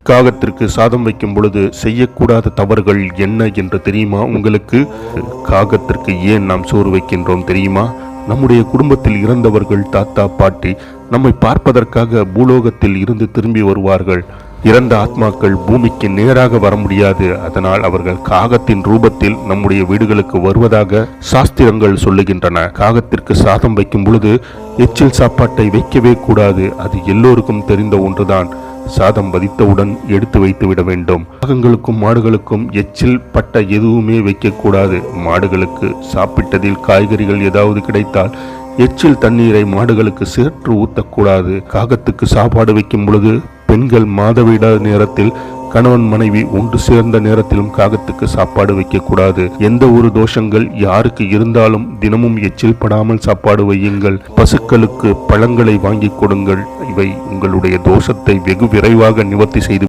காகத்திற்கு சாதம் வைக்கும் பொழுது செய்யக்கூடாத தவறுகள் என்ன என்று தெரியுமா உங்களுக்கு? காகத்திற்கு ஏன் நாம் சோறு வைக்கின்றோம் தெரியுமா? நம்முடைய குடும்பத்தில் இறந்தவர்கள் தாத்தா பாட்டி நம்மை பார்ப்பதற்காக பூலோகத்தில் இருந்து திரும்பி வருவார்கள். இறந்த ஆத்மாக்கள் பூமிக்கு நேராக வர முடியாது. அதனால் அவர்கள் காகத்தின் ரூபத்தில் நம்முடைய வீடுகளுக்கு வருவதாக சாஸ்திரங்கள் சொல்லுகின்றன. காகத்திற்கு சாதம் வைக்கும் பொழுது எச்சில் சாப்பாட்டை வைக்கவே கூடாது. அது எல்லோருக்கும் தெரிந்த ஒன்றுதான். சாதம் வதித்தவுடன் எடுத்து வைத்து விட வேண்டும். காகங்களுக்கும் மாடுகளுக்கும் எச்சில் பட்ட எதுவுமே வைக்கக்கூடாது. மாடுகளுக்கு சாப்பிட்டதில் காய்கறிகள் ஏதாவது கிடைத்தால் எச்சில் தண்ணீரை மாடுகளுக்கு சேர்த்து ஊற்றக்கூடாது. காகத்துக்கு சாப்பாடு வைக்கும் பொழுது பெண்கள் மாதவிடாத நேரத்தில் கணவன் மனைவி ஒன்று சேர்ந்த நேரத்திலும் காகத்துக்கு சாப்பாடு வைக்கக்கூடாது. எந்த ஒரு தோஷங்கள் யாருக்கு இருந்தாலும் தினமும் எச்சில் படாமல் சாப்பாடு வையுங்கள். பசுக்களுக்கு பழங்களை வாங்கி கொடுங்கள். இவை உங்களுடைய தோஷத்தை வெகு விரைவாக நிவர்த்தி செய்து